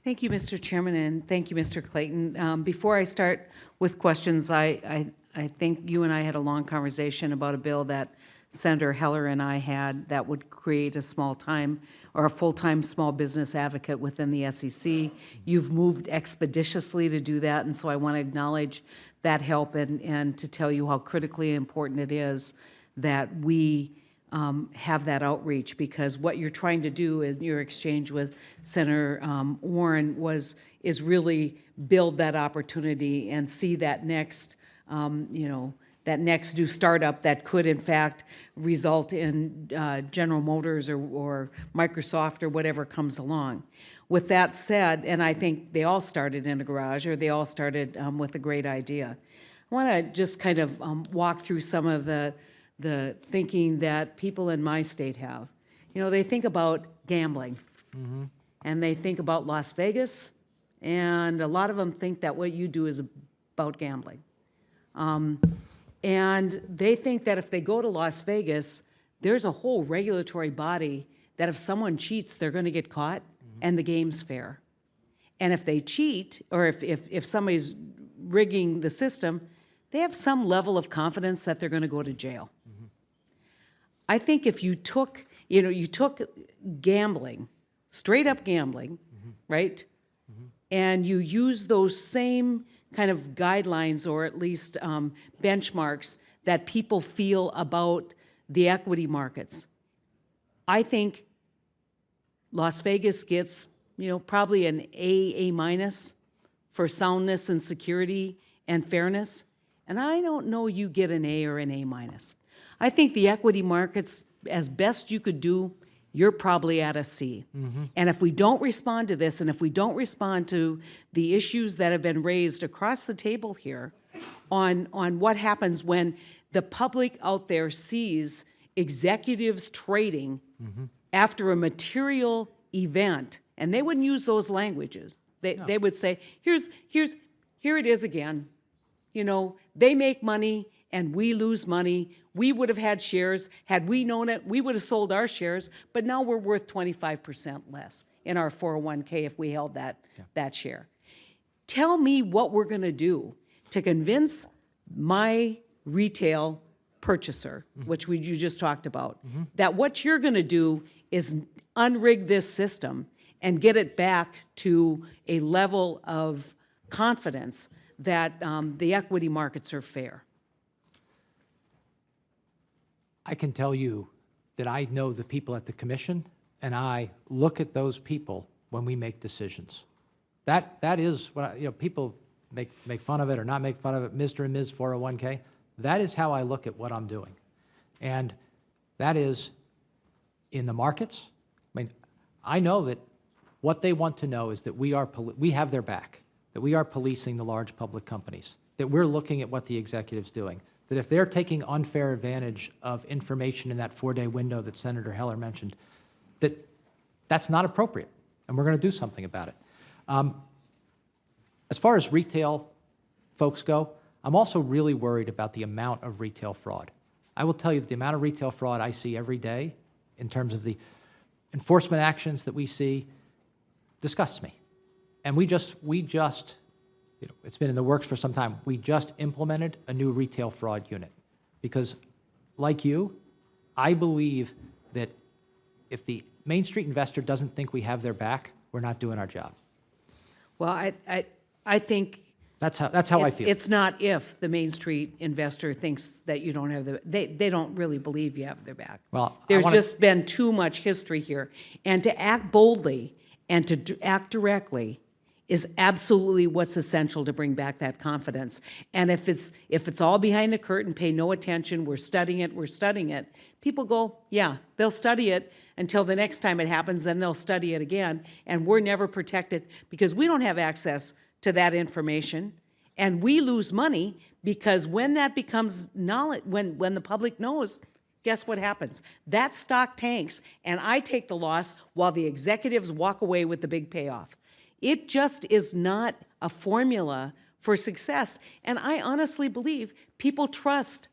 Thank you, Mr. Chairman, and thank you, Mr. Clayton. Before I start with questions, I think you and I had a long conversation about a bill that Senator Heller and I had that would create a small-time or a full-time small business advocate within the SEC. You've moved expeditiously to do that, and so I want to acknowledge that help and to tell you how critically important it is that we have that outreach, because what you're trying to do in your exchange with Senator Warren is really build that opportunity and see that next, that next new startup that could in fact result in General Motors or Microsoft or whatever comes along. With that said, and I think they all started in a garage, or they all started with a great idea. I want to just kind of walk through some of the thinking that people in my state have. They think about gambling, and they think about Las Vegas, and a lot of them think that what you do is about gambling. And they think that if they go to Las Vegas, there's a whole regulatory body that if someone cheats, they're going to get caught, and the game's fair. And if they cheat, or if somebody's rigging the system, they have some level of confidence that they're going to go to jail. I think if you took, you took gambling, straight up gambling, right? And you use those same kind of guidelines, or at least benchmarks that people feel about the equity markets. I think Las Vegas gets, probably an A minus for soundness and security and fairness. And I don't know you get an A or an A minus. I think the equity markets, as best you could do, you're probably at a C. And if we don't respond to this, and if we don't respond to the issues that have been raised across the table here on what happens when the public out there sees executives trading after a material event, and they wouldn't use those languages. They would say, here it is again. They make money and we lose money. We would have had shares. Had we known it, we would have sold our shares, but now we're worth 25% less in our 401k if we held that share. Tell me what we're going to do to convince my retail purchaser, which you just talked about, that what you're going to do is unrig this system and get it back to a level of confidence that the equity markets are fair. I can tell you that I know the people at the commission, and I look at those people when we make decisions. That is what people make fun of it or not make fun of it, Mr. and Ms. 401k. That is how I look at what I'm doing, and that is in the markets. I know that what they want to know is that we have their back, that we are policing the large public companies, that we're looking at what the executive's doing, that if they're taking unfair advantage of information in that 4-day window that Senator Heller mentioned, that's not appropriate, and we're going to do something about it. As far as retail folks go, I'm also really worried about the amount of retail fraud. I will tell you that the amount of retail fraud I see every day in terms of the enforcement actions that we see disgusts me. And we just it's been in the works for some time. We just implemented a new retail fraud unit because, like you, I believe that if the Main Street investor doesn't think we have their back, we're not doing our job. Well, I think that's how I feel. It's not if the Main Street investor thinks that you don't have they don't really believe you have their back. Well, there's just been too much history here, and to act boldly and to act directly is absolutely what's essential to bring back that confidence. And if it's all behind the curtain, pay no attention, we're studying it, people go, yeah, they'll study it until the next time it happens, then they'll study it again, and we're never protected because we don't have access to that information, and we lose money because when that becomes knowledge, when the public knows, guess what happens? That stock tanks, and I take the loss while the executives walk away with the big payoff. It just is not a formula for success. And I honestly believe people trust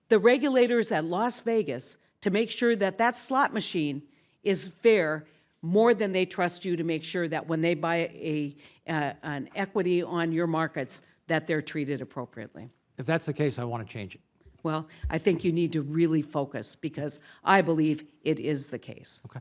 the regulators at Las Vegas to make sure that that slot machine is fair more than they trust you to make sure that when they buy an equity on your markets, that they're treated appropriately. If that's the case, I want to change it. Well, I think you need to really focus because I believe it is the case. Okay.